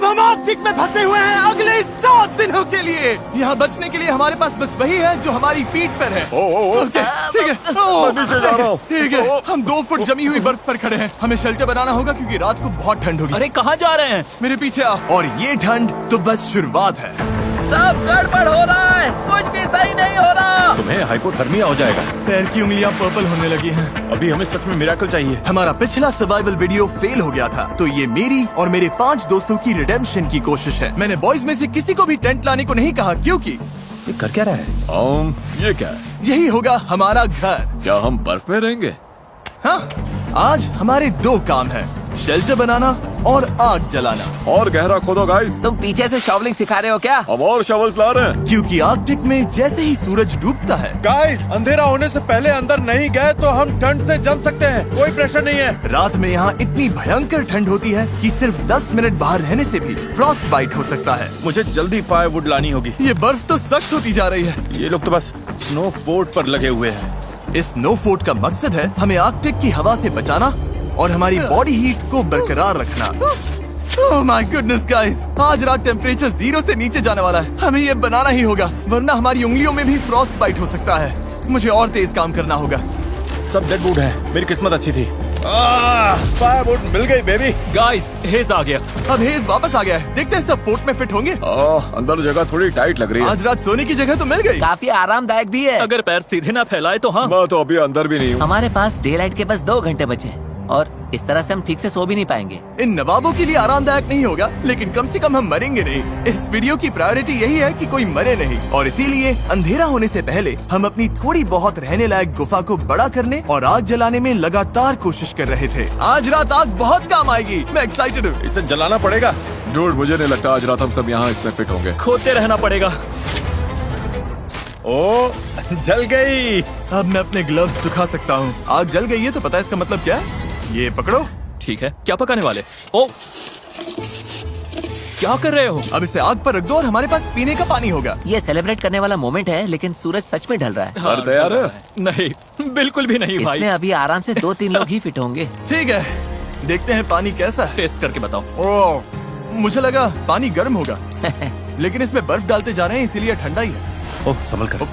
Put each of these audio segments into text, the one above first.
हम आर्कटिक में फंसे हुए हैं अगले 7 दिनों के लिए। यहाँ बचने के लिए हमारे पास बस वही है जो हमारी पीठ पर है। ओके, ठीक है, नीचे जा रहा हूँ। ठीक है, हम 2 फुट जमी हुई बर्फ पर खड़े हैं। हमें शेल्टर बनाना होगा क्योंकि रात को बहुत ठंड होगी। अरे कहाँ जा रहे हैं? मेरे पीछे आओ। और ये ठंड तो बस शुरुआत है। सब गड़बड़ हो रहा है, कुछ भी सही नहीं हो रहा। तुम्हें हाइपोथर्मिया हो जाएगा। पैर की उंगलियां पर्पल होने लगी हैं। अभी हमें सच में मिरेकल चाहिए। हमारा पिछला सर्वाइवल वीडियो फेल हो गया था, तो ये मेरी और मेरे 5 दोस्तों की रिडेम्पशन की कोशिश है। मैंने बॉयज में से किसी को भी टेंट लाने को नहीं कहा क्योंकि ये कर क्या रहा है? ये क्या है? यही होगा हमारा घर। क्या हम बर्फ में रहेंगे? हाँ, आज हमारे 2 काम हैं, शेल्टर बनाना और आग जलाना। और गहरा खोदो गाइस। तुम पीछे से शॉवलिंग सिखा रहे हो क्या? हम और शवल्स ला रहे हैं। क्योंकि आर्कटिक में जैसे ही सूरज डूबता है, गाइस, अंधेरा होने से पहले अंदर नहीं गए तो हम ठंड से जम सकते हैं। कोई प्रेशर नहीं है। रात में यहाँ इतनी भयंकर ठंड होती है कि सिर्फ 10 मिनट बाहर रहने से भी फ्रॉस्ट बाइट हो सकता है। मुझे जल्दी फायरवुड लानी होगी। ये बर्फ तो सख्त होती जा रही है। ये लोग तो बस स्नो फोर्ट पर लगे हुए हैं। इस स्नो फोर्ट का मकसद है हमें आर्कटिक की हवा से बचाना और हमारी बॉडी हीट को बरकरार रखना। ओह माय गुडनेस गाइस, आज रात टेम्परेचर 0 से नीचे जाने वाला है। हमें ये बनाना ही होगा, वरना हमारी उंगलियों में भी फ्रॉस्ट बाइट हो सकता है। मुझे और तेज काम करना होगा। सब डेड वुड है। मेरी किस्मत अच्छी थी। फायरवुड मिल गई बेबी। गाइस, हेज आ गया। अब हेज वापस आ गया है। देखते हैं सब फोर्ट में फिट होंगे। अंदर जगह थोड़ी टाइट लग रही है। आज रात सोने की जगह तो मिल गई। काफी आरामदायक भी है। अगर पैर सीधे ना फैलाए तो हाँ। मैं तो अभी अंदर भी नहीं हूँ। हमारे पास डे लाइट के बस 2 घंटे बचे हैं और इस तरह से हम ठीक से सो भी नहीं पाएंगे। इन नवाबों के लिए आरामदायक नहीं होगा, लेकिन कम से कम हम मरेंगे नहीं। इस वीडियो की प्रायोरिटी यही है कि कोई मरे नहीं, और इसीलिए अंधेरा होने से पहले हम अपनी थोड़ी बहुत रहने लायक गुफा को बड़ा करने और आग जलाने में लगातार कोशिश कर रहे थे। आज रात आग बहुत काम आएगी। मैं एक्साइटेड हूँ। इसे जलाना पड़ेगा। डूड, मुझे नहीं लगता आज रात हम सब यहाँ इसमें फिट होंगे। खोदते रहना पड़ेगा। ओ, जल गई। अब मैं अपने ग्लव्स सुखा सकता हूँ। आग जल गई है तो पता है इसका मतलब क्या है? ये पकड़ो। ठीक है, क्या पकाने वाले? ओ, क्या कर रहे हो? अब इसे आग पर रख दो और हमारे पास पीने का पानी होगा। ये सेलिब्रेट करने वाला मोमेंट है, लेकिन सूरज सच में ढल रहा है। हर तैयार है? नहीं, बिल्कुल भी नहीं भाई। इसमें अभी आराम से 2-3 लोग ही फिट होंगे। ठीक है, देखते हैं पानी कैसा है। टेस्ट करके बताओ। ओह, मुझे लगा पानी गर्म होगा, लेकिन इसमें बर्फ डालते जा रहे हैं इसीलिए ठंडा ही है। ओह, संभल कर।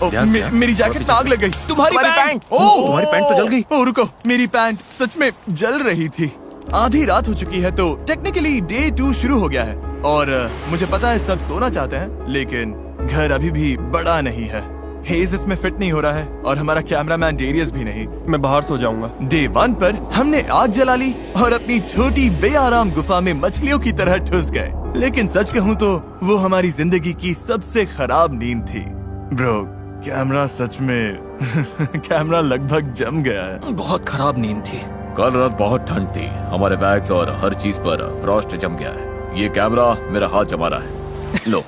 ओह, मेरी जैकेट में आग लग गई। तुम्हारी पैंट। ओह, तुम्हारी पैंट तो जल गई। ओह रुको, मेरी पैंट सच में जल रही थी। आधी रात हो चुकी है तो टेक्निकली डे 2 शुरू हो गया है, और मुझे पता है सब सोना चाहते हैं, लेकिन घर अभी भी बड़ा नहीं है। हेज इसमें फिट नहीं हो रहा है और हमारा कैमरामैन डेरियस भी नहीं। मैं बाहर सो जाऊंगा। डे 1 पर हमने आग जला ली और अपनी छोटी बेआराम गुफा में मछलियों की तरह ठुस गए। लेकिन सच कहूँ तो वो हमारी जिंदगी की सबसे खराब नींद थी। ब्रो, कैमरा सच में कैमरा लगभग जम गया है। बहुत खराब नींद थी। कल रात बहुत ठंड थी। हमारे बैग्स और हर चीज पर फ्रॉस्ट जम गया है। ये कैमरा मेरा हाथ जमा रहा है। लो।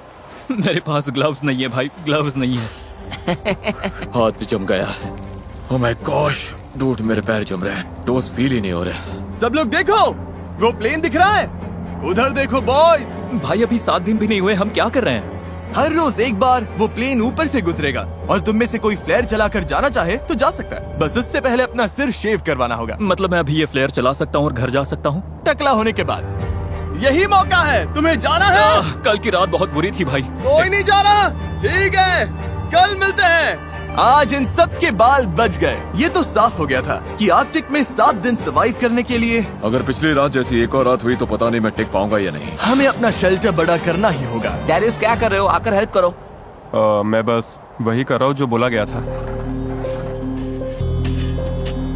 मेरे पास ग्लव्स नहीं है भाई, ग्लव्स नहीं है। हाथ जम गया है। ओह माय गॉश, डूड, मेरे पैर जम रहे हैं। टोस फील ही नहीं हो रहे। सब लोग देखो, वो प्लेन दिख रहा है। उधर देखो बॉयज। भाई अभी 7 दिन भी नहीं हुए, हम क्या कर रहे हैं? हर रोज एक बार वो प्लेन ऊपर से गुजरेगा और तुम में से कोई फ्लेयर चलाकर जाना चाहे तो जा सकता है। बस उससे पहले अपना सिर शेव करवाना होगा। मतलब मैं अभी ये फ्लेयर चला सकता हूँ और घर जा सकता हूँ? टकला होने के बाद यही मौका है। तुम्हें जाना है। कल की रात बहुत बुरी थी भाई। कोई नहीं जा रहा। ठीक है, कल मिलते हैं। आज इन सब के बाल बच गए। ये तो साफ हो गया था कि आर्कटिक में 7 दिन सर्वाइव करने के लिए अगर पिछली रात जैसी एक और रात हुई तो पता नहीं मैं टिक पाऊंगा या नहीं। हमें अपना शेल्टर बड़ा करना ही होगा। डैरियस, क्या कर रहे हो? आकर हेल्प करो। मैं बस वही कर रहा हूँ जो बोला गया था।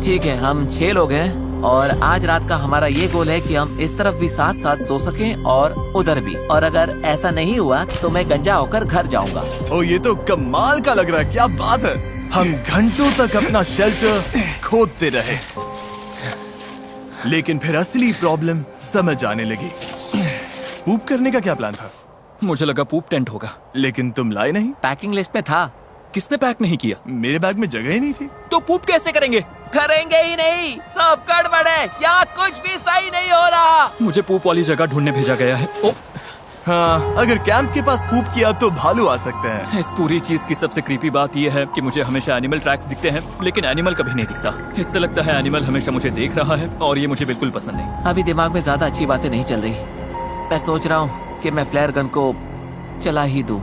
ठीक है, हम 6 लोग हैं और आज रात का हमारा ये गोल है कि हम इस तरफ भी साथ साथ सो सकें और उधर भी। और अगर ऐसा नहीं हुआ तो मैं गंजा होकर घर जाऊंगा। ओ, ये तो कमाल का लग रहा है। क्या बात है। हम घंटों तक अपना शेल्टर खोदते रहे, लेकिन फिर असली प्रॉब्लम समझ आने लगी। पूप करने का क्या प्लान था? मुझे लगा पूप टेंट होगा। लेकिन तुम लाए नहीं। पैकिंग लिस्ट में था। किसने पैक नहीं किया? मेरे बैग में जगह ही नहीं थी। तो पूप कैसे करेंगे? करेंगे ही नहीं, सब गड़बड़ है। यहाँ कुछ भी सही नहीं हो रहा। मुझे पूप वाली जगह ढूंढने भेजा गया है। ओ, हाँ, अगर कैंप के पास पूप किया तो भालू आ सकते हैं। इस पूरी चीज की सबसे क्रीपी बात यह है कि मुझे हमेशा एनिमल ट्रैक्स दिखते हैं, लेकिन एनिमल कभी नहीं दिखता। इससे लगता है एनिमल हमेशा मुझे देख रहा है और ये मुझे बिल्कुल पसंद नहीं। अभी दिमाग में ज्यादा अच्छी बातें नहीं चल रही। मैं सोच रहा हूँ कि मैं फ्लेयर गन को चला ही दूं।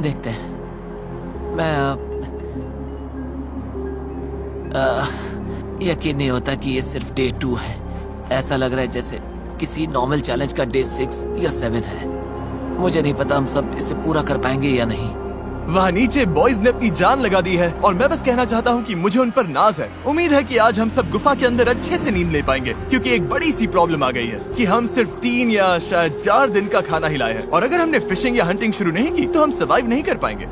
देखते हैं। मैं यकीन नहीं होता कि ये सिर्फ डे 2 है। ऐसा लग रहा है जैसे किसी नॉर्मल चैलेंज का डे 6 या 7 है। मुझे नहीं पता हम सब इसे पूरा कर पाएंगे या नहीं। वहाँ नीचे बॉयज ने अपनी जान लगा दी है और मैं बस कहना चाहता हूँ कि मुझे उन पर नाज है। उम्मीद है कि आज हम सब गुफा के अंदर अच्छे से नींद ले पाएंगे, क्योंकि एक बड़ी सी प्रॉब्लम आ गई है कि हम सिर्फ 3 या शायद 4 दिन का खाना हिलाए हैं, और अगर हमने फिशिंग या हंटिंग शुरू नहीं की तो हम सर्वाइव नहीं कर पाएंगे।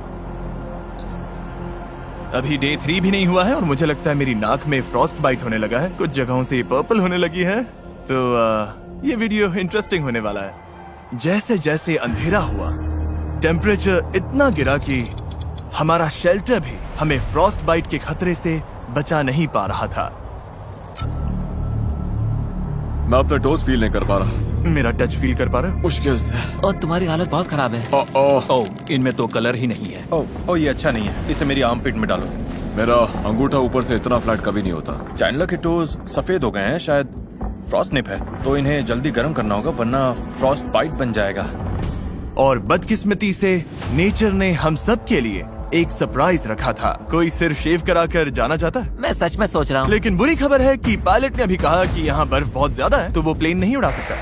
अभी डे 3 भी नहीं हुआ है और मुझे लगता है मेरी नाक में फ्रॉस्ट बाइट होने लगा है, कुछ जगहों से पर्पल होने लगी है। तो ये वीडियो इंटरेस्टिंग होने वाला है। जैसे जैसे अंधेरा हुआ, टेम्परेचर इतना गिरा कि हमारा शेल्टर भी हमें फ्रॉस्ट बाइट के खतरे से बचा नहीं पा रहा था। मैं अपना टोस फील नहीं कर पा रहा। मेरा टच फील कर पा रहे हो? मुश्किल से। और तुम्हारी हालत बहुत खराब है। ओह, इनमें तो कलर ही नहीं है। ओ ये अच्छा नहीं है, इसे मेरी आर्म पिट में डालो। मेरा अंगूठा ऊपर से इतना फ्लैट कभी नहीं होता। चैंडलर के टोज सफेद हो गए हैं, शायद फ्रॉस्ट निप है, तो इन्हें जल्दी गर्म करना होगा वरना फ्रॉस्ट बाइट बन जाएगा। और बदकिस्मती से नेचर ने हम सब के लिए एक सरप्राइज रखा था। कोई सिर शेव कराकर जाना चाहता है? मैं सच में सोच रहा हूँ। लेकिन बुरी खबर है कि पायलट ने अभी कहा कि यहाँ बर्फ बहुत ज्यादा है, तो वो प्लेन नहीं उड़ा सकता।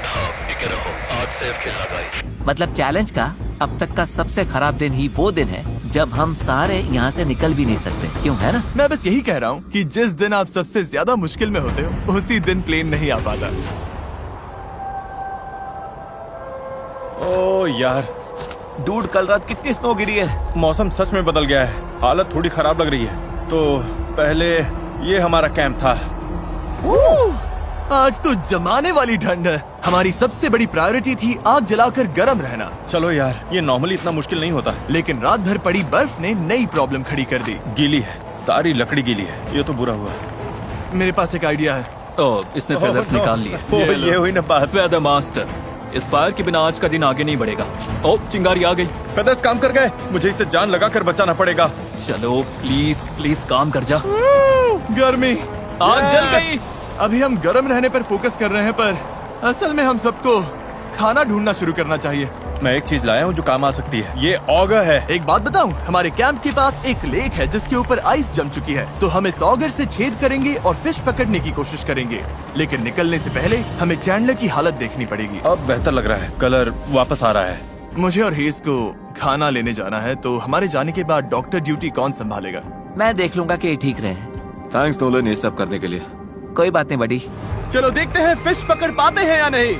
मतलब चैलेंज का अब तक का सबसे खराब दिन ही वो दिन है जब हम सारे यहाँ से निकल भी नहीं सकते, क्यों है ना? मैं बस यही कह रहा हूँ कि जिस दिन आप सबसे ज्यादा मुश्किल में होते हो उसी दिन प्लेन नहीं आ पाता। ओ यार, डूड कल रात कितनी स्नो गिरी है। मौसम सच में बदल गया है, हालत थोड़ी खराब लग रही है। तो पहले ये हमारा कैंप था। आज तो जमाने वाली ठंड है। हमारी सबसे बड़ी प्रायोरिटी थी आग जलाकर गर्म रहना। चलो यार, ये नॉर्मली इतना मुश्किल नहीं होता, लेकिन रात भर पड़ी बर्फ ने नई प्रॉब्लम खड़ी कर दी। गीली है, सारी लकड़ी गीली है, ये तो बुरा हुआ। मेरे पास एक आइडिया है। ओह, इसने फेदर्स निकाल लिए। ये हुई ना बात। फेदर मास्टर, इस फायर के बिना आज का दिन आगे नहीं बढ़ेगा। ओह, चिंगारी आ गई। फेदर्स काम कर गए, मुझे इसे जान लगाकर बचाना पड़ेगा। चलो प्लीज प्लीज काम कर जा। गर्मी आग जल गई। अभी हम गर्म रहने पर फोकस कर रहे हैं, पर असल में हम सबको खाना ढूंढना शुरू करना चाहिए। मैं एक चीज लाया हूँ जो काम आ सकती है, ये ऑगर है। एक बात बताऊं, हमारे कैंप के पास एक लेक है जिसके ऊपर आइस जम चुकी है, तो हम इस ऑगर से छेद करेंगे और फिश पकड़ने की कोशिश करेंगे। लेकिन निकलने से पहले हमें चैंडलर की हालत देखनी पड़ेगी। अब बेहतर लग रहा है, कलर वापस आ रहा है। मुझे और हेज को खाना लेने जाना है, तो हमारे जाने के बाद डॉक्टर ड्यूटी कौन संभालेगा? मैं देख लूंगा कि ये ठीक रहे। थैंक्स नोलन ये सब करने के लिए। कोई बात नहीं बड़ी। चलो देखते हैं फिश पकड़ पाते हैं या नहीं।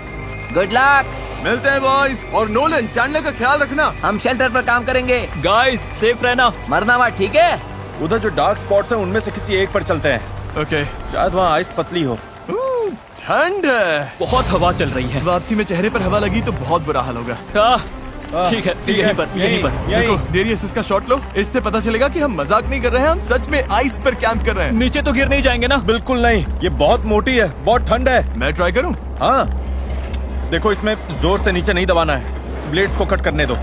Good luck. मिलते हैं बॉयज। और नोलन, चैंडलर का ख्याल रखना। हम शेल्टर पर काम करेंगे। गाइस सेफ रहना। मरना हुआ ठीक है। उधर जो डार्क स्पॉट्स हैं उनमें से किसी एक पर चलते हैं। ओके। शायद वहाँ आइस पतली हो। ठंड है, बहुत हवा चल रही है। वापसी में चेहरे पर हवा लगी तो बहुत बुरा हाल होगा। ठीक है, यहीं पर यहीं पर। देखो डेरियस, इसका शॉट लो। इससे पता चलेगा कि हम मजाक नहीं कर रहे हैं, हम सच में आइस पर कैंप कर रहे हैं। नीचे तो गिर नहीं जाएंगे ना? बिल्कुल नहीं, ये बहुत मोटी है, बहुत ठंड है। मैं ट्राई करूं? हाँ देखो, इसमें जोर से नीचे नहीं दबाना है, ब्लेड्स को कट करने दो।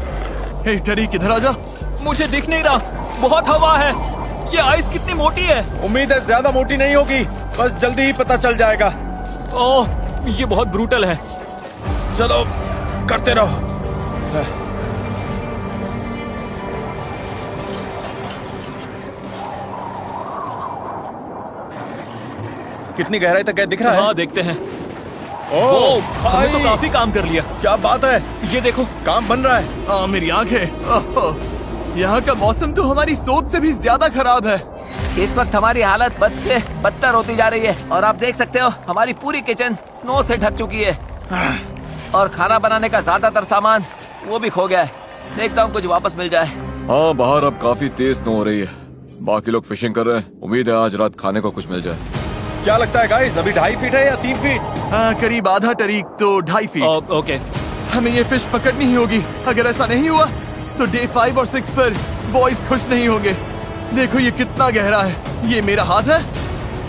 हे टरी, किधर आजा। मुझे दिख नहीं रहा, बहुत हवा है। ये आइस कितनी मोटी है? उम्मीद है ज्यादा मोटी नहीं होगी, बस जल्दी ही पता चल जाएगा। ओह, ये बहुत ब्रूटल है। चलो करते रहो। कितनी गहराई तक है, दिख रहा है? हाँ देखते हैं। ओह, हमने तो भाई, काफी काम कर लिया। क्या बात है, ये देखो। काम बन रहा है। मेरी आंखें। यहाँ का मौसम तो हमारी सोच से भी ज्यादा खराब है। इस वक्त हमारी हालत बद से बदतर होती जा रही है और आप देख सकते हो हमारी पूरी किचन स्नो से ढक चुकी है और खाना बनाने का ज्यादातर सामान वो भी खो गया है। देखता हूँ कुछ वापस मिल जाए। हाँ बाहर अब काफी तेज स्नो हो रही है, बाकी लोग फिशिंग कर रहे हैं। उम्मीद है आज रात खाने को कुछ मिल जाए। क्या लगता है गाइस, अभी 2.5 फीट है या 3 फीट? हाँ, करीब आधा टरीक, तो 2.5 फीट। ओके, हमें ये फिश पकड़नी ही होगी। अगर ऐसा नहीं हुआ तो डे 5 और 6 पर बॉयज खुश नहीं होंगे। देखो ये कितना गहरा है, ये मेरा हाथ है।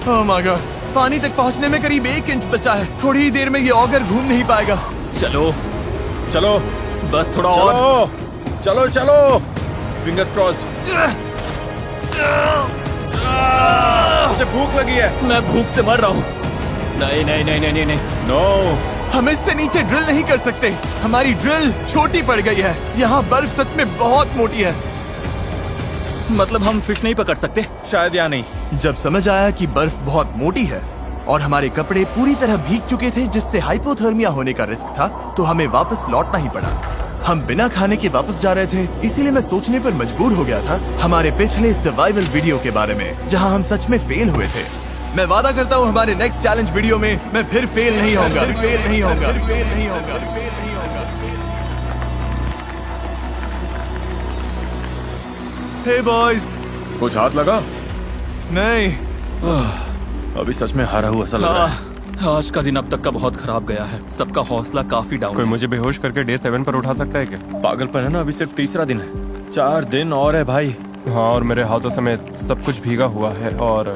ओह माय गॉड, पानी तक पहुंचने में करीब 1 इंच बचा है। थोड़ी ही देर में ये ऑगर घूम नहीं पाएगा। चलो चलो बस थोड़ा और। चलो चलो चलो, फिंगर्स क्रॉस। मुझे भूख लगी है। मैं भूख से मर रहा हूँ। नहीं नहीं नहीं नहीं नहीं नहीं। नो, हम इससे नीचे ड्रिल नहीं कर सकते। हमारी ड्रिल छोटी पड़ गई है। यहाँ बर्फ सच में बहुत मोटी है। मतलब हम फिश नहीं पकड़ सकते? शायद या नहीं। जब समझ आया कि बर्फ बहुत मोटी है और हमारे कपड़े पूरी तरह भीग चुके थे, जिससे हाइपोथर्मिया होने का रिस्क था, तो हमें वापस लौटना ही पड़ा। हम बिना खाने के वापस जा रहे थे, इसीलिए मैं सोचने पर मजबूर हो गया था हमारे पिछले सर्वाइवल वीडियो के बारे में, जहां हम सच में फेल हुए थे। मैं वादा करता हूं हमारे नेक्स्ट चैलेंज वीडियो में मैं फिर फेल नहीं होऊंगा, फेल नहीं होऊंगा, फेल नहीं होऊंगा, फेल नहीं होऊंगा। हे बॉयज, कुछ हाथ लगा? नहीं। अभी सच में हारा हुआ सा लग रहा है। आज का दिन अब तक का बहुत खराब गया है। सबका हौसला काफी डाउन कोई है। मुझे बेहोश करके डे 7 पर उठा सकता है क्या? पागलपन है ना, अभी सिर्फ तीसरा दिन है। 4 दिन और है भाई। हाँ, और मेरे हाथों समेत सब कुछ भीगा हुआ है और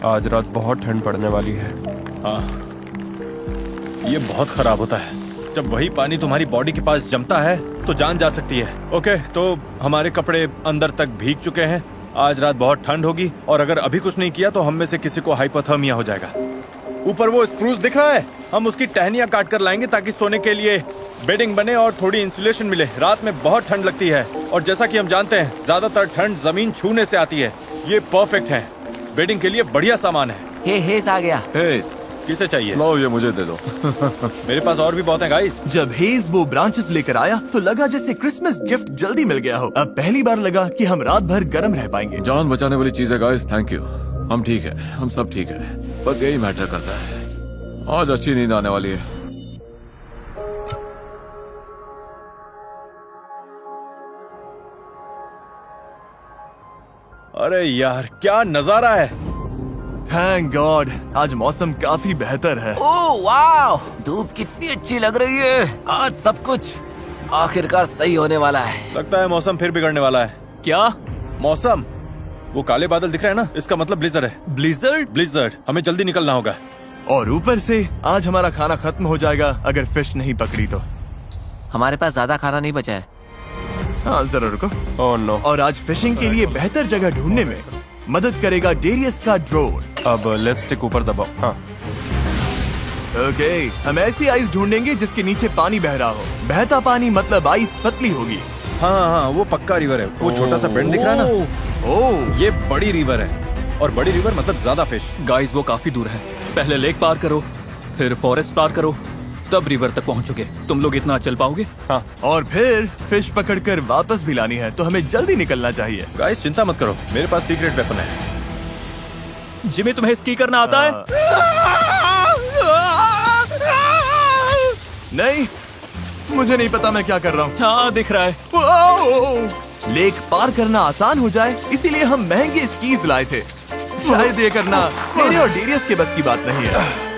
आज रात बहुत ठंड पड़ने वाली है। हाँ, ये बहुत खराब होता है जब वही पानी तुम्हारी बॉडी के पास जमता है तो जान जा सकती है। ओके, तो हमारे कपड़े अंदर तक भीग चुके हैं। आज रात बहुत ठंड होगी और अगर अभी कुछ नहीं किया तो हम में से किसी को हाइपोथर्मिया हो जाएगा। ऊपर वो स्प्रूस दिख रहा है, हम उसकी टहनियां काट कर लाएंगे ताकि सोने के लिए बेडिंग बने और थोड़ी इंसुलेशन मिले। रात में बहुत ठंड लगती है और जैसा कि हम जानते हैं ज्यादातर ठंड जमीन छूने से आती है। ये परफेक्ट है, बेडिंग के लिए बढ़िया सामान है। हेस आ गया। हेज, किसे चाहिए? लो ये मुझे दे दो। मेरे पास और भी बहुत है गाइस। जब हेज वो ब्रांचेस लेकर आया तो लगा जैसे क्रिसमस गिफ्ट जल्दी मिल गया हो। अब पहली बार लगा कि हम रात भर गर्म रह पाएंगे। जान बचाने वाली चीज है गाइस, थैंक यू। हम ठीक है, हम सब ठीक है, बस यही मैटर करता है। आज अच्छी नींद आने वाली है। अरे यार, क्या नजारा है। थैंक गॉड, आज मौसम काफी बेहतर है। ओह वाह, धूप कितनी अच्छी लग रही है। आज सब कुछ आखिरकार सही होने वाला है। लगता है मौसम फिर बिगड़ने वाला है। क्या? मौसम, वो काले बादल दिख रहे हैं ना, इसका मतलब ब्लिजर्ड है। ब्लिजर्ड? ब्लिजर्ड, हमें जल्दी निकलना होगा। और ऊपर से आज हमारा खाना खत्म हो जाएगा अगर फिश नहीं पकड़ी तो। हमारे पास ज्यादा खाना नहीं बचा है। हाँ जरा रुको। Oh no. और आज फिशिंग के लिए बेहतर जगह ढूंढने में मदद करेगा डेरियस का ड्रोन। अब लेट्स स्टिक ऊपर दबाओ। हाँ, ओके, हम ऐसी आइस ढूंढेंगे जिसके नीचे पानी बह रहा हो। बहता पानी मतलब आइस पतली होगी। हाँ हाँ, वो पक्का रिवर है। वो छोटा सा बेंड दिख रहा है ना, ओह, ये बड़ी रिवर है। और बड़ी रिवर मतलब ज्यादा फिश। गाइस वो काफी दूर है। पहले लेक पार करो, फिर फॉरेस्ट पार करो, तब रिवर तक पहुंचोगे। तुम लोग इतना चल पाओगे? हाँ। और फिर फिश पकड़कर वापस भी लानी है, तो हमें जल्दी निकलना चाहिए। गाइस चिंता मत करो, मेरे पास सीक्रेट वेपन है। जिमी, तुम्हें स्की करना आता है? नहीं, मुझे नहीं पता मैं क्या कर रहा हूँ। हाँ, दिख रहा है। ओह! लेक पार करना आसान हो जाए इसीलिए हम महंगे स्कीज लाए थे। शायद ये करना मेरे और डेरियस के बस की बात नहीं है।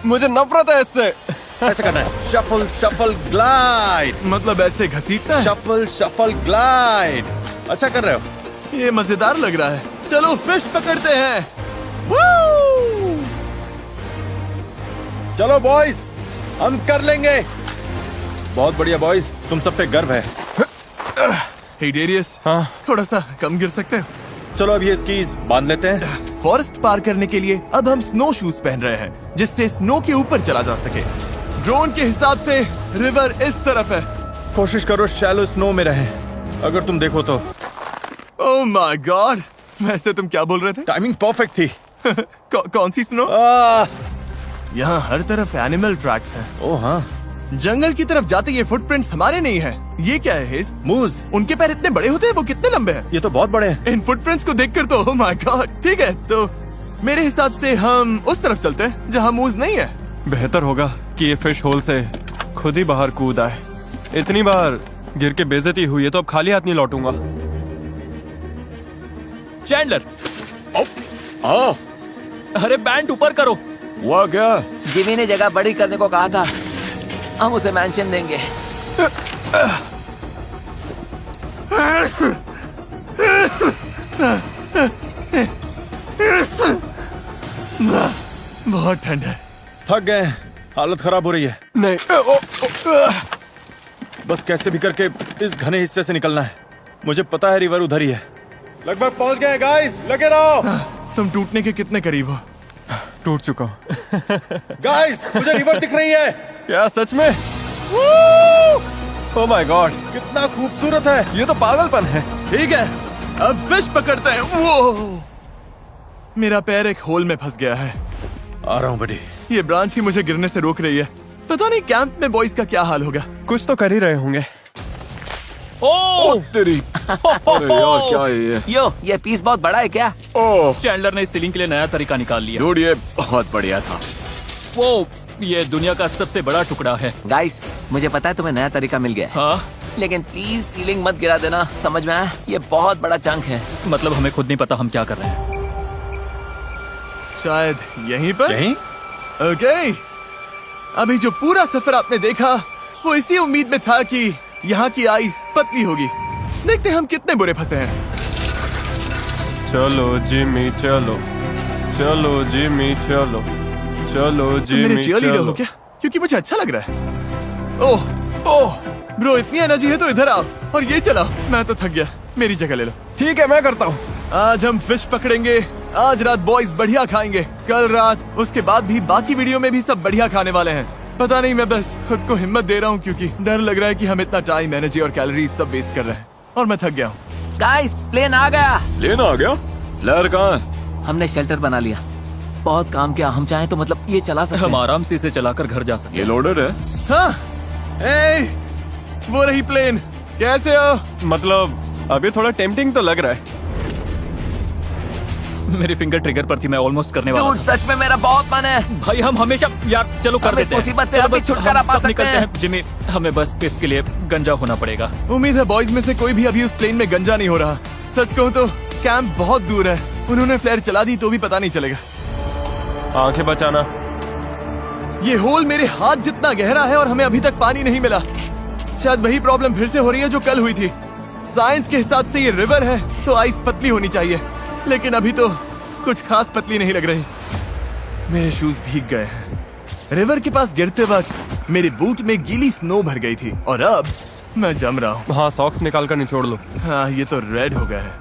मुझे नफरत है इससे। ऐसे करना है, शफल शफल ग्लाइड। मतलब ऐसे घसीटना है? Shuffle shuffle glide. अच्छा कर रहे हो। ये मजेदार लग रहा है। चलो फिश पकड़ते हैं। वू! चलो बॉयज, हम कर लेंगे। बहुत बढ़िया बॉयज, तुम सब पे गर्व है। हे डेरियस, हाँ? थोड़ा सा कम गिर सकते हो? चलो अब ये स्कीज बांध लेते हैं। फॉरेस्ट पार करने के लिए अब हम स्नो शूज पहन रहे हैं, जिससे स्नो के ऊपर चला जा सके। ड्रोन के हिसाब से रिवर इस तरफ है। कोशिश करो शैलो स्नो में रहे, अगर तुम देखो तो। ओह माय गॉड, वैसे तुम क्या बोल रहे थे? टाइमिंग परफेक्ट थी। कौन सी स्नो? आह, यहाँ हर तरफ एनिमल ट्रैक्स हैं। ओ हाँ, जंगल की तरफ जाते ये फुटप्रिंट्स हमारे नहीं हैं। ये क्या है हेज? मूज। उनके पैर इतने बड़े होते हैं, वो कितने लंबे हैं? ये तो बहुत बड़े हैं। इन फुटप्रिंट्स को देखकर तो ओह माय गॉड। ठीक है, तो मेरे हिसाब से हम उस तरफ चलते हैं जहाँ मूज नहीं है। बेहतर होगा कि ये फिश होल से खुद ही बाहर कूद आए। इतनी बार गिर के बेइज्जती हुई है तो अब खाली हाथ नहीं लौटूंगा। चैंडलर, हाँ, अरे बैंड ऊपर करो। हुआ क्या? जिमी ने जगह बड़ी करने को कहा था, हम उसे मेंशन देंगे। बहुत ठंड है। थक गए, हालत खराब हो रही है। नहीं, बस कैसे भी करके इस घने हिस्से से निकलना है। मुझे पता है रिवर उधर ही है। लगभग पहुंच गए गाइस, लगे रहो। तुम टूटने के कितने करीब हो? टूट चुका हूँ। गाइस, मुझे रिवर दिख रही है। क्या सच में? ओह माय गॉड, कितना खूबसूरत है। ये तो पागलपन है। ठीक है, अब फिश पकड़ते हैं। वो मेरा पैर एक होल में फंस गया है। आ रहा हूँ बड़ी। ये ब्रांच ही मुझे गिरने से रोक रही है। पता नहीं कैंप में बॉयज का क्या हाल होगा। कुछ तो कर ही रहे होंगे। ओह तेरी अरे यार क्या है ये? यो, ये पीस बहुत बड़ा है क्या? ओह चैंडलर ने इस सीलिंग के लिए नया तरीका निकाल लिया। डूड, ये बहुत बढ़िया था। वो ये दुनिया का सबसे बड़ा टुकड़ा है। गाइस, मुझे पता है तुम्हें नया तरीका मिल गया है, हाँ, लेकिन प्लीज सीलिंग मत गिरा देना, समझ में आया? ये बहुत बड़ा चंक है। मतलब हमें खुद नहीं पता हम क्या कर रहे हैं। शायद यहीं पर। यहीं? ओके, अभी जो पूरा सफर आपने देखा वो इसी उम्मीद में था कि यहाँ की आइस पतली होगी। देखते हैं हम कितने बुरे फंसे हैं। चलो जिमी चलो, चलो जिमी चलो, चलो तुम मेरे जिमी cheerleader हो चलो। क्या? क्योंकि मुझे अच्छा लग रहा है। ओह ब्रो, इतनी एनर्जी है तो इधर आओ और ये चलाओ। मैं तो थक गया, मेरी जगह ले लो। ठीक है, मैं करता हूँ। आज हम फिश पकड़ेंगे। आज रात बॉयज बढ़िया खाएंगे। कल रात, उसके बाद भी बाकी वीडियो में भी सब बढ़िया खाने वाले हैं। पता नहीं, मैं बस खुद को हिम्मत दे रहा हूँ क्योंकि डर लग रहा है कि हम इतना टाइम, एनर्जी और कैलोरीज सब वेस्ट कर रहे हैं और मैं थक गया हूँ। गाइस, प्लेन आ गया। लेना आ गया? फ्लेयर कहाँ है? हमने शेल्टर बना लिया। बहुत काम किया। हम चाहें तो मतलब ये चला सकते हम हैं। आराम से इसे चलाकर घर जा सकते ये हैं। लोडेड है? हाँ, वो रही प्लेन। कैसे हो? मतलब अभी थोड़ा टेम्पटिंग तो लग रहा है। मेरी फिंगर ट्रिगर पर थी, मैं ऑलमोस्ट करने वाला Dude, सच में मेरा बहुत मन है। था। भाई हम हमेशा यार चलो कर हम इस देते हैं। मुसीबत से चलो अभी बस छुटकारा हम पा सब सकते निकलते हैं। जिमी, हमें बस इसके लिए गंजा होना पड़ेगा। उम्मीद है बॉयज में से कोई भी अभी उस प्लेन में गंजा नहीं हो रहा। सच कहूँ तो कैंप बहुत दूर है। उन्होंने फ्लेयर चला दी तो भी पता नहीं चलेगा। आंखें बचाना। ये होल मेरे हाथ जितना गहरा है और हमें अभी तक पानी नहीं मिला। शायद वही प्रॉब्लम फिर से हो रही है जो कल हुई थी। साइंस के हिसाब से ये रिवर है तो आइस पतली होनी चाहिए, लेकिन अभी तो कुछ खास पतली नहीं लग रही। मेरे शूज भीग गए हैं। रिवर के पास गिरते वक्त मेरे बूट में गीली स्नो भर गई थी और अब मैं जम रहा हूँ। हाँ, सॉक्स निकाल कर निचोड़ लो। हाँ, ये तो रेड हो गया है।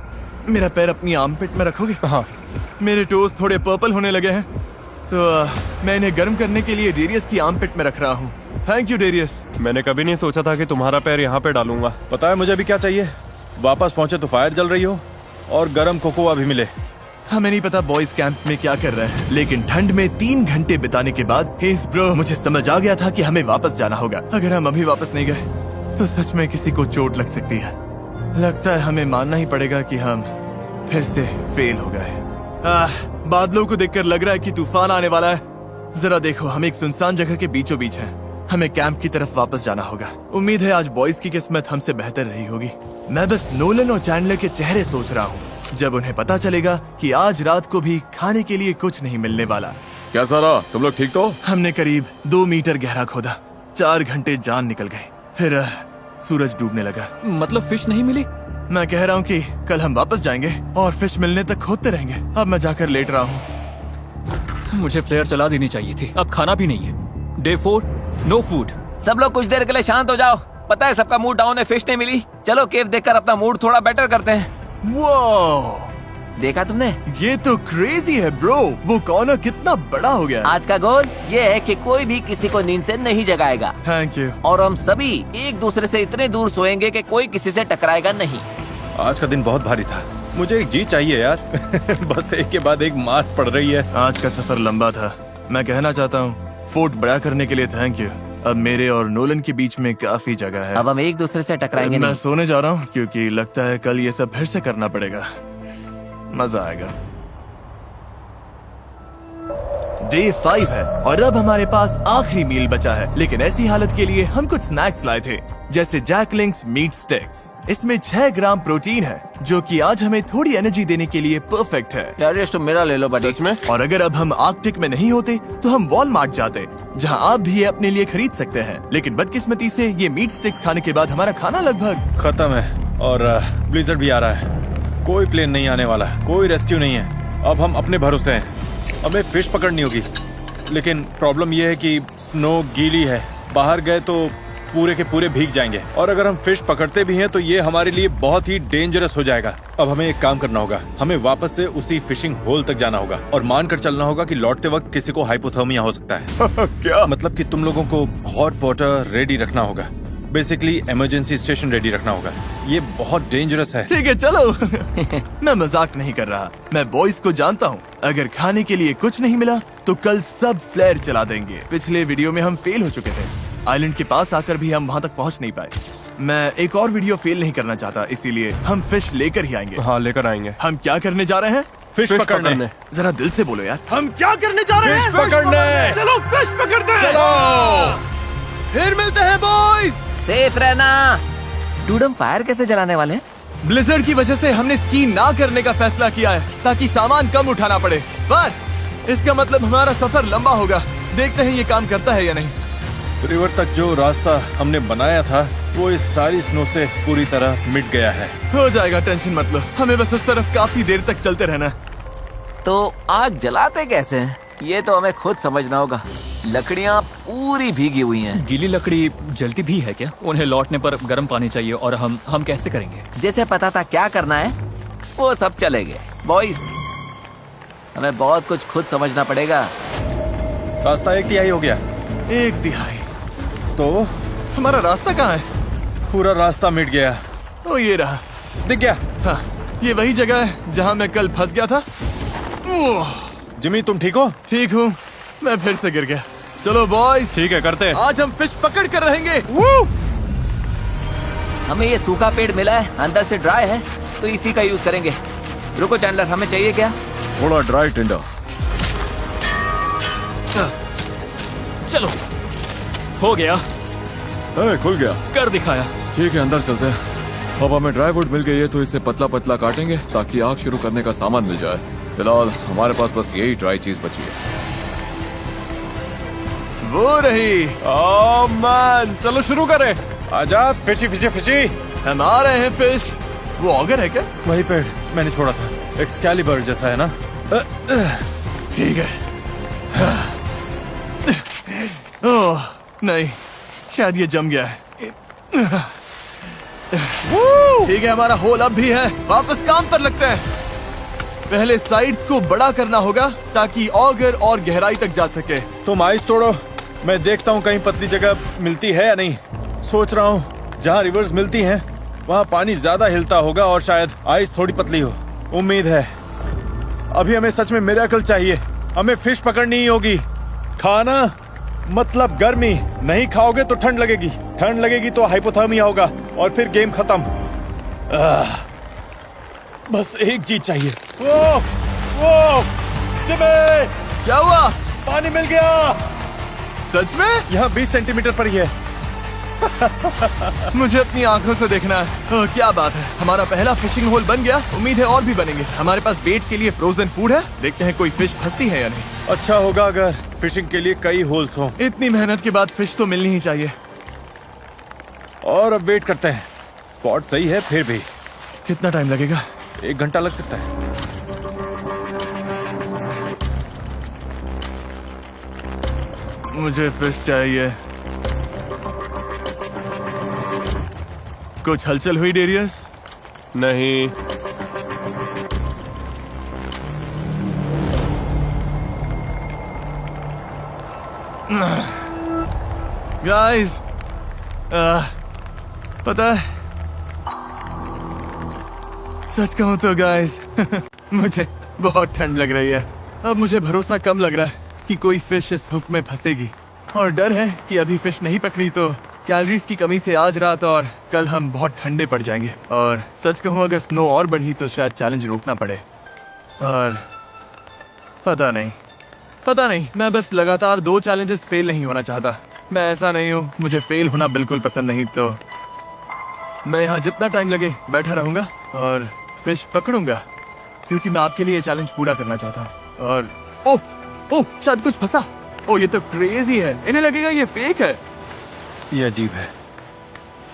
मेरा पैर अपनी आर्मपिट में रखोगे? हाँ, मेरे टोज थोड़े पर्पल होने लगे हैं तो मैं इन्हें गर्म करने के लिए डेरियस की आर्मपिट में रख रहा हूँ। Thank you Darius. मैंने कभी नहीं सोचा था कि तुम्हारा पैर यहाँ पे डालूंगा। पता है मुझे अभी क्या चाहिए? वापस पहुंचे तो फायर जल रही हो और गर्म कोकोआ भी मिले। हमें नहीं पता बॉयज कैंप में क्या कर रहे हैं, लेकिन ठंड में 3 घंटे बिताने के बाद हेज ब्रो, मुझे समझ आ गया था कि हमें वापस जाना होगा। अगर हम अभी वापस नहीं गए तो सच में किसी को चोट लग सकती है। लगता है हमें मानना ही पड़ेगा कि हम फिर से फेल हो गए। बादलों को देखकर लग रहा है कि तूफान आने वाला है। जरा देखो, हम एक सुनसान जगह के बीचों बीच हैं। हमें कैंप की तरफ वापस जाना होगा। उम्मीद है आज बॉयज की किस्मत हमसे बेहतर रही होगी। मैं बस नोलन और चैंडलर के चेहरे सोच रहा हूँ जब उन्हें पता चलेगा कि आज रात को भी खाने के लिए कुछ नहीं मिलने वाला। क्या सारा, तुम लोग ठीक तो? हमने करीब 2 मीटर गहरा खोदा। 4 घंटे जान निकल गए। फिर सूरज डूबने लगा। मतलब फिश नहीं मिली? मैं कह रहा हूँ कि कल हम वापस जाएंगे और फिश मिलने तक खोदते रहेंगे। अब मैं जाकर लेट रहा हूँ। मुझे फ्लेयर चला देनी चाहिए थी। अब खाना भी नहीं है। Day 4, no food. सब लोग कुछ देर के लिए शांत हो जाओ। पता है सबका मूड डाउन है, फिश नहीं मिली। चलो केव देखकर अपना मूड थोड़ा बेटर करते हैं। वो देखा तुमने? ये तो क्रेजी है ब्रो। वो कॉर्नर कितना बड़ा हो गया। आज का गोल ये है कि कोई भी किसी को नींद से नहीं जगाएगा थैंक यू। और हम सभी एक दूसरे से इतने दूर सोएंगे कि कोई किसी से टकराएगा नहीं। आज का दिन बहुत भारी था। मुझे एक जीत चाहिए यार। बस एक के बाद एक मार पड़ रही है। आज का सफर लंबा था। मैं कहना चाहता हूँ फोर्ट बड़ा करने के लिए थैंक यू। अब मेरे और नोलन के बीच में काफी जगह है। अब हम एक दूसरे से टकराएंगे मैं नहीं। सोने जा रहा हूँ क्योंकि लगता है कल ये सब फिर से करना पड़ेगा। मजा आएगा। Day 5 है और अब हमारे पास आखिरी मील बचा है, लेकिन ऐसी हालत के लिए हम कुछ स्नैक्स लाए थे जैसे जैकलिंग्स मीट स्टिक्स। इसमें 6 ग्राम प्रोटीन है जो कि आज हमें थोड़ी एनर्जी देने के लिए परफेक्ट है। यार ये तो मेरा ले लो बड़ी। सच में? और अगर अब हम आर्कटिक में नहीं होते तो हम वॉलमार्ट जाते, जहां आप भी ये अपने लिए खरीद सकते हैं। लेकिन बदकिस्मती से ये मीट स्टिक्स खाने के बाद हमारा खाना लगभग खत्म है और ब्लिजर्ड भी आ रहा है। कोई प्लेन नहीं आने वाला, कोई रेस्क्यू नहीं है। अब हम अपने भरोसे हैं। हमें फिश पकड़नी होगी, लेकिन प्रॉब्लम यह है कि स्नो गीली है। बाहर गए तो पूरे के पूरे भीग जाएंगे, और अगर हम फिश पकड़ते भी हैं तो ये हमारे लिए बहुत ही डेंजरस हो जाएगा। अब हमें एक काम करना होगा, हमें वापस से उसी फिशिंग होल तक जाना होगा और मानकर चलना होगा कि लौटते वक्त किसी को हाइपोथर्मिया हो सकता है। क्या? मतलब कि तुम लोगों को हॉट वाटर रेडी रखना होगा, बेसिकली इमरजेंसी स्टेशन रेडी रखना होगा। ये बहुत डेंजरस है। ठीक है चलो। मैं मजाक नहीं कर रहा, मैं बॉयज को जानता हूँ। अगर खाने के लिए कुछ नहीं मिला तो कल सब फ्लेयर चला देंगे। पिछले वीडियो में हम फेल हो चुके थे, आइलैंड के पास आकर भी हम वहाँ तक पहुँच नहीं पाए। मैं एक और वीडियो फेल नहीं करना चाहता, इसीलिए हम फिश लेकर ही आएंगे। हाँ, लेकर आएंगे। हम क्या करने जा रहे हैं? फिश पकड़ने। जरा दिल से बोलो यार, हम क्या करने जा रहे हैं? फिश पकड़ने। चलो फिश पकड़ते हैं। चलो। फिर मिलते हैं बॉयज। सेफ रहना। डूड, हम फायर कैसे जलाने वाले हैं? ब्लिजर्ड की वजह से हमने स्की ना करने का फैसला किया है ताकि सामान कम उठाना पड़े, पर इसका मतलब हमारा सफर लंबा होगा। देखते हैं ये काम करता है या नहीं। रिवर तक जो रास्ता हमने बनाया था वो इस सारी स्नो से पूरी तरह मिट गया है। हो जाएगा, टेंशन मत लो। हमें बस उस तरफ काफी देर तक चलते रहना। तो आग जलाते कैसे हैं? ये तो हमें खुद समझना होगा। लकड़ियाँ पूरी भीगी हुई हैं। गीली लकड़ी जलती भी है क्या? उन्हें लौटने पर गर्म पानी चाहिए, और हम कैसे करेंगे? जैसे पता था क्या करना है वो सब चलेंगे। बॉयज, हमें बहुत कुछ खुद समझना पड़ेगा। रास्ता 1/3 हो गया। 1/3? तो हमारा रास्ता कहाँ है? पूरा रास्ता मिट गया। ओ ये रहा। दिख गया? हाँ, ये वही जगह है जहाँ मैं कल फंस गया था। ओह, जिमी तुम ठीक हो? ठीक हूँ, मैं फिर से गिर गया। चलो बॉयज, ठीक है, करते हैं। आज हम फिश पकड़ कर रहेंगे। हमें ये सूखा पेड़ मिला है, अंदर से ड्राई है, तो इसी का यूज करेंगे। रुको चैंडलर, हमें चाहिए क्या? थोड़ा ड्राई टिंडर। चलो, हो गया, खुल गया। कर दिखाया। ठीक है, अंदर चलते हैं। अब हमें ड्राई वुड मिल गई है तो इसे पतला पतला काटेंगे ताकि आग शुरू करने का सामान मिल जाए। फिलहाल हमारे पास बस यही ड्राई चीज बची है। वो रही। ओह मैन, चलो शुरू करें। आजा, फिशी फिशी फिशी। हम आ रहे हैं फिश। वो ऑगर है क्या? वही पेड़ मैंने छोड़ा था, एक्सकैलिबर जैसा है ना? ठीक है। ओह नहीं, शायद ये जम गया है। ठीक है, हमारा होल अब भी है। वापस काम पर लगते हैं। पहले साइड्स को बड़ा करना होगा ताकि ऑगर और गहराई तक जा सके। तुम आइस तोड़ो, मैं देखता हूँ कहीं पतली जगह मिलती है या नहीं। सोच रहा हूँ जहाँ रिवर्स मिलती हैं वहाँ पानी ज्यादा हिलता होगा और शायद आइस थोड़ी पतली हो। उम्मीद है। अभी हमें सच में मिरेकल चाहिए। हमें फिश पकड़नी ही होगी। खाना मतलब गर्मी। नहीं खाओगे तो ठंड लगेगी, ठंड लगेगी तो हाइपोथर्मिया होगा और फिर गेम खत्म। बस एक चीज चाहिए। वो जिमी, क्या हुआ? पानी मिल गया। सच में? यहाँ 20 सेंटीमीटर पर ही है। मुझे अपनी आंखों से देखना है। ओह, क्या बात है, हमारा पहला फिशिंग होल बन गया। उम्मीद है और भी बनेंगे। हमारे पास बेट के लिए फ्रोजन फूड है। देखते हैं कोई फिश फंसती है या नहीं। अच्छा होगा अगर फिशिंग के लिए कई होल्स हों। इतनी मेहनत के बाद फिश तो मिलनी ही चाहिए। और अब वेट करते हैं। स्पॉट सही है फिर भी। कितना टाइम लगेगा? 1 घंटा लग सकता है। मुझे फिश चाहिए। कुछ हलचल हुई डेरियस? नहीं। गाइस, पता है, सच कहूं तो गाइस मुझे बहुत ठंड लग रही है। अब मुझे भरोसा कम लग रहा है कि कोई फिश इस हुक में फंसेगी, और डर है कि अभी फिश नहीं पकड़ी तो कैलोरीज की कमी से आज रात और कल हम बहुत ठंडे पड़ जाएंगे। और सच कहूं, अगर स्नो और बढ़ी तो शायद चैलेंज रोकना पड़े। और पता नहीं, मैं बस लगातार 2 चैलेंजेस फेल नहीं होना चाहता। मैं ऐसा नहीं हूँ, मुझे फेल होना बिल्कुल पसंद नहीं। तो मैं यहाँ जितना टाइम लगे बैठा रहूंगा और फिश पकड़ूंगा, क्योंकि मैं आपके लिए चैलेंज पूरा करना चाहता हूँ। और ओह शायद कुछ फंसा। ओह ये तो क्रेजी है, इन्हें लगेगा ये फेक है। ये अजीब है।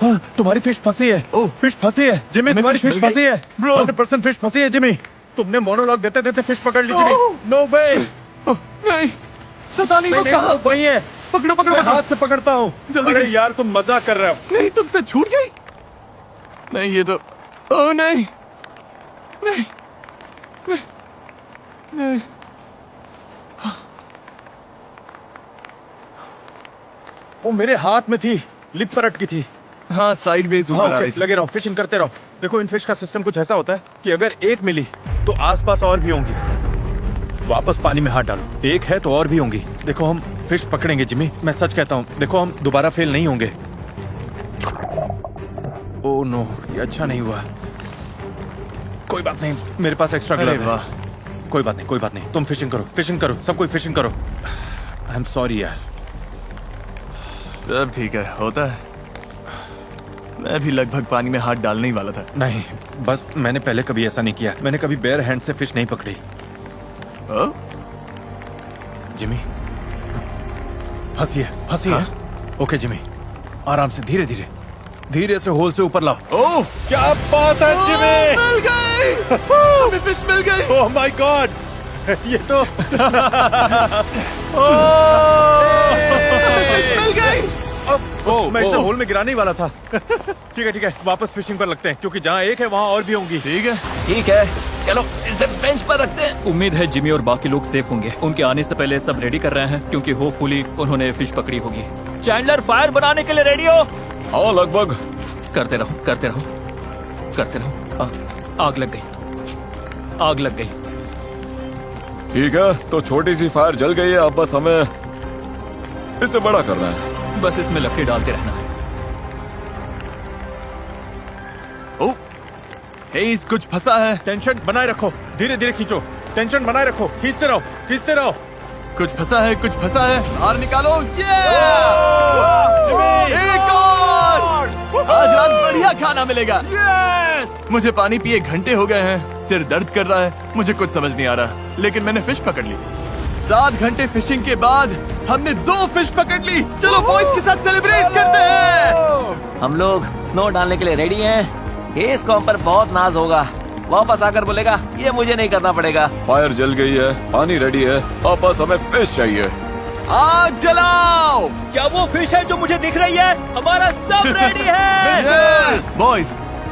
हाँ, तुम्हारी फिश फंसी है। ओह फिश फंसी है जिमी, तुम्हारी फिश फंसी है। 100% फिश फंसी है जिमी। तुमने मोनोलॉग देते देते फिश पकड़ ली जिमी। नो वे। नहीं, पता नहीं वो कहाँ। वही है, पकड़ो पकड़ो मैं पकड़ो। हाथ से पकड़ता हूँ। जल्दी अरे करो। यार तुम मजाक कर रहे हो। नहीं तुमसे छूट गई। नहीं ये तो, ओह नहीं नहीं नहीं, नहीं। वो मेरे हाथ में थी, लिप पर अटकी थी। हाँ साइड में हाँ, ओके, लगे रहो, फिशिंग करते रहो। देखो इन फिश का सिस्टम कुछ ऐसा होता है कि अगर एक मिली तो आसपास और भी होंगी। वापस पानी में हाथ डालो, एक है तो और भी होंगी। देखो हम फिश पकड़ेंगे जिमी, मैं सच कहता हूँ। देखो हम दोबारा फेल नहीं होंगे। ओह नो, ये अच्छा नहीं हुआ। कोई बात नहीं, मेरे पास एक्स्ट्रा अरे ग्लव है। वाह। कोई बात नहीं, कोई बात नहीं। तुम फिशिंग करो, सब कोई फिशिंग करो। आई एम सॉरी यार। सब ठीक है, होता है। मैं भी लगभग पानी में हाथ डालने ही वाला था। नहीं, बस मैंने पहले कभी ऐसा नहीं किया। मैंने कभी बेयर हैंड से फिश नहीं पकड़ी। ओ? जिमी, फंसी है। ओके जिमी, आराम से, धीरे धीरे, धीरे से होल से ऊपर लाओ। ओह क्या बात है जिमी! मिल गई, हमें फिश मिल गई। ओह माय गॉड, ये तो हमें फिश मिल गई। मैं इसे होल में गिराने ही वाला था। ठीक है, वापस फिशिंग पर लगते हैं, क्योंकि जहाँ एक है वहाँ और भी होंगी। ठीक है, चलो इसे बेंच पर रखते हैं। उम्मीद है जिमी और बाकी लोग सेफ होंगे। उनके आने से पहले सब रेडी कर रहे हैं, क्योंकि होपफुली उन्होंने फिश पकड़ी होगी। चैंडलर फायर बनाने के लिए रेडी हो? हाँ लगभग। करते रहो। आग लग गई। ठीक है, तो छोटी सी फायर जल गई है, अब बस हमें इसे बड़ा करना है। बस इसमें लकड़ी डालते रहना है। ओह, हेज़ कुछ फंसा है। टेंशन बनाए रखो, धीरे धीरे खींचो, टेंशन बनाए रखो, खींचते रहो। कुछ फंसा है, बाहर निकालो। एक और! आज रात बढ़िया खाना मिलेगा। मुझे पानी पिए घंटे हो गए हैं, सिर दर्द कर रहा है, मुझे कुछ समझ नहीं आ रहा, लेकिन मैंने फिश पकड़ ली। 7 घंटे फिशिंग के बाद हमने 2 फिश पकड़ ली। चलो बॉयज के साथ सेलिब्रेट करते हैं। हम लोग स्नो डालने के लिए रेडी हैं। हेज़ को हम पर बहुत नाज होगा, वापस आकर बोलेगा ये मुझे नहीं करना पड़ेगा। फायर जल गई है, पानी रेडी है, अब बस हमें फिश चाहिए। आग जलाओ। क्या वो फिश है जो मुझे दिख रही है? हमारा सब रेडी है। बॉयज,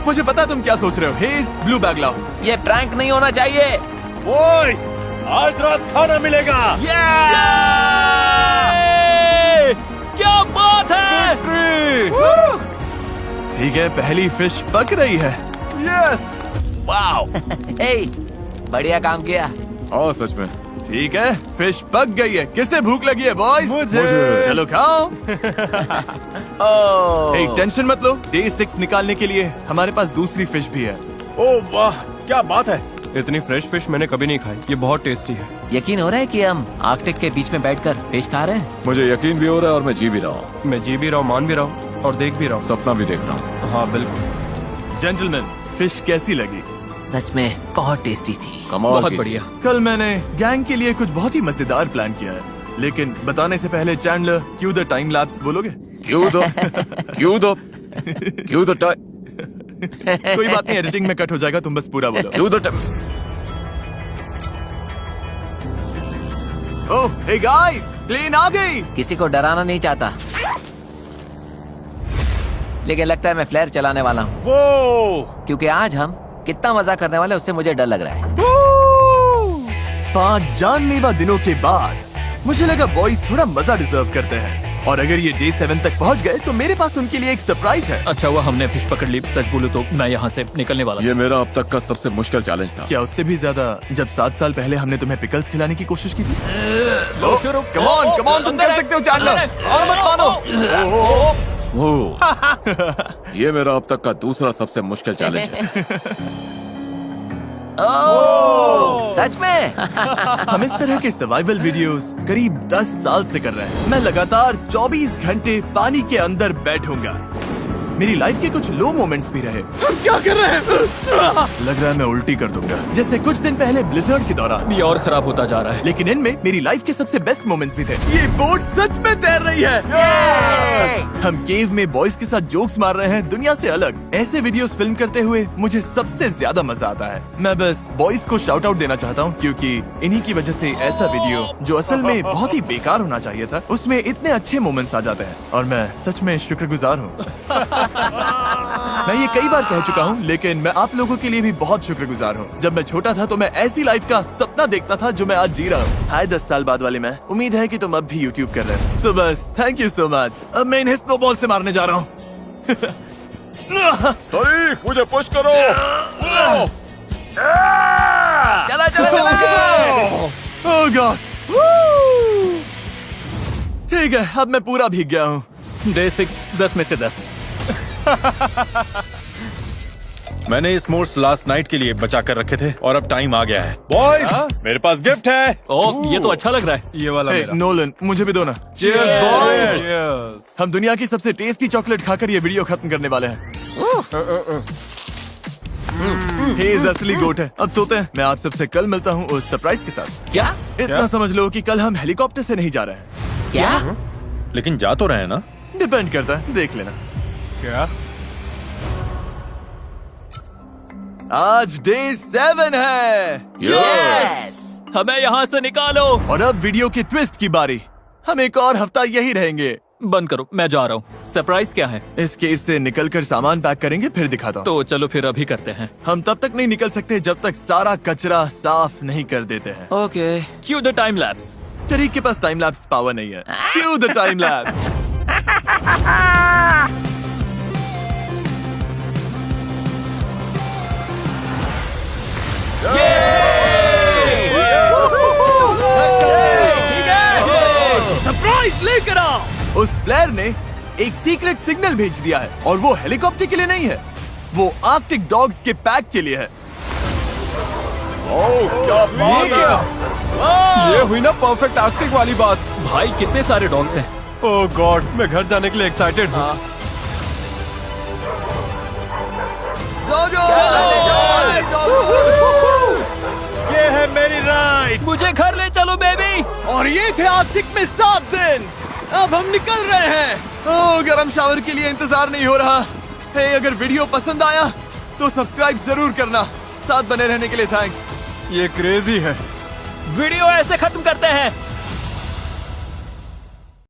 मुझे पता तुम क्या सोच रहे हो। हेज़, ब्लू बैग लाओ। ये प्रैंक नहीं होना चाहिए। बॉयज, आज रात खाना मिलेगा। क्या बात है! ठीक है, पहली फिश पक रही है। Yes, wow! हे, बढ़िया काम किया। हाँ सच में। ठीक है, फिश पक गई है। किसे भूख लगी है बॉयज? मुझे। चलो खाओ। ओह, एक टेंशन मत लो, डे 6 निकालने के लिए हमारे पास दूसरी फिश भी है। ओह वाह, क्या बात है। इतनी फ्रेश फिश मैंने कभी नहीं खाई। ये बहुत टेस्टी है। यकीन हो रहा है कि हम आर्कटिक के बीच में बैठकर फिश खा रहे हैं? मुझे यकीन भी हो रहा है और मैं जी भी रहा हूँ, मैं जी भी रहा हूँ, मान भी रहा हूँ और देख भी रहा हूँ। सपना भी देख रहा हूँ। हाँ बिल्कुल। जेंटलमैन, फिश कैसी लगी? सच में बहुत टेस्टी थी। कमाल बहुत की। बढ़िया। कल मैंने गैंग के लिए कुछ बहुत ही मजेदार प्लान किया है, लेकिन बताने से पहले Chandler, Q the time lapse बोलोगे? क्यों दो टाइम। कोई बात नहीं, एडिटिंग में कट हो जाएगा, तुम बस पूरा बोलो। क्यों दो टाइम। ओह, हे गाइस, प्लेन आ गई। किसी को डराना नहीं चाहता, लेकिन लगता है मैं फ्लेयर चलाने वाला हूँ, वो क्योंकि आज हम कितना मजा करने वाले हैं, उससे मुझे डर लग रहा है। 5 जानलेवा दिनों के बाद मुझे लगा बॉयज थोड़ा मजा डिजर्व करते हैं, और अगर ये डे 7 तक पहुंच गए तो मेरे पास उनके लिए एक सरप्राइज है। अच्छा हुआ हमने फिश पकड़ ली। सच बोलूं तो मैं यहाँ से निकलने वाला ये मेरा अब तक का सबसे मुश्किल चैलेंज था। क्या उससे भी ज्यादा जब 7 साल पहले हमने तुम्हें पिकल्स खिलाने की कोशिश की थी? लो शुरू। कम ऑन, तुम कर सकते हो चैंडलर, और मत मानो। ओह, ये मेरा अब तक का दूसरा सबसे मुश्किल चैलेंज है। ओह, सच में? हम इस तरह के सर्वाइवल वीडियोस करीब 10 साल से कर रहे हैं। मैं लगातार 24 घंटे पानी के अंदर बैठूंगा, मेरी लाइफ के कुछ लो मोमेंट्स भी रहे। हम क्या कर रहे हैं? लग रहा है मैं उल्टी कर दूंगा, जैसे कुछ दिन पहले ब्लिजर्ड के दौरान। ये और खराब होता जा रहा है। लेकिन इनमें मेरी लाइफ के सबसे बेस्ट मोमेंट्स भी थे। ये बोट सच में तैर रही है। हम केव में बॉयज के साथ जोक्स मार रहे हैं, दुनिया से अलग। ऐसे वीडियोस फिल्म करते हुए मुझे सबसे ज्यादा मजा आता है। मैं बस बॉयज को शाउट आउट देना चाहता हूँ, क्योंकि इन्हीं की वजह से ऐसा वीडियो जो असल में बहुत ही बेकार होना चाहिए था, उसमें इतने अच्छे मोमेंट्स आ जाते हैं। और मैं सच में शुक्रगुजार हूँ। मैं ये कई बार कह चुका हूँ, लेकिन मैं आप लोगों के लिए भी बहुत शुक्रगुजार हूँ। जब मैं छोटा था तो मैं ऐसी लाइफ का सपना देखता था जो मैं आज जी रहा हूँ। हाय 10 साल बाद वाले मैं, उम्मीद है कि तुम अब भी यूट्यूब कर रहे हो। तो बस थैंक यू सो मच। अब मैं इन्हें स्नोबॉल से मारने जा रहा हूँ। मुझे पुश करो। चला चला चला। ओह गॉड। ठीक है, अब मैं पूरा भीग गया हूँ। डे 6 10 में से 10। मैंने इस मोड्स लास्ट नाइट के लिए बचा कर रखे थे और अब टाइम आ गया है। बॉयज, मेरे पास गिफ्ट है। ओह, ये तो अच्छा लग रहा है। ये वाला हे मेरा। नोलन, मुझे भी दो ना। Cheers. हम दुनिया की सबसे टेस्टी चॉकलेट खाकर ये वीडियो खत्म करने वाले हैं। हेज असली गोट है। अब सोते हैं। मैं आप सबसे कल मिलता हूँ उस सरप्राइज के साथ। क्या इतना समझ लो कि कल हम हेलीकॉप्टर से नहीं जा रहे हैं। क्या? लेकिन जा तो रहे हैं ना? डिपेंड करता है, देख लेना। क्या? आज डे 7 है। यस, हमें यहाँ से निकालो। और अब वीडियो के ट्विस्ट की बारी। हम एक और हफ्ता यही रहेंगे। बंद करो, मैं जा रहा हूँ। सरप्राइज क्या है? इस केव से निकलकर सामान पैक करेंगे, फिर दिखाता हूँ। तो चलो फिर अभी करते हैं। हम तब तक नहीं निकल सकते जब तक सारा कचरा साफ नहीं कर देते हैं। Okay. Cue the time lapse. टरीक के पास टाइम लैप्स पावर नहीं है। क्यों द टाइम लैप्स? सरप्राइज लेकर आओ। उस फ्लेयर ने एक सीक्रेट सिग्नल भेज दिया है, और वो हेलीकॉप्टर के लिए नहीं है, वो आर्कटिक डॉग्स के पैक के लिए है। ये हुई ना परफेक्ट आर्कटिक वाली बात। भाई कितने सारे डॉग्स हैं। ओह गॉड, मैं घर जाने के लिए एक्साइटेड हूँ। ये है मेरी राइड। मुझे घर ले चलो बेबी। और ये थे आर्कटिक में 7 दिन। अब हम निकल रहे हैं। ओह, गरम शावर के लिए इंतजार नहीं हो रहा। हे, अगर वीडियो पसंद आया तो सब्सक्राइब जरूर करना। साथ बने रहने के लिए थैंक्स। ये क्रेजी है। वीडियो ऐसे खत्म करते हैं।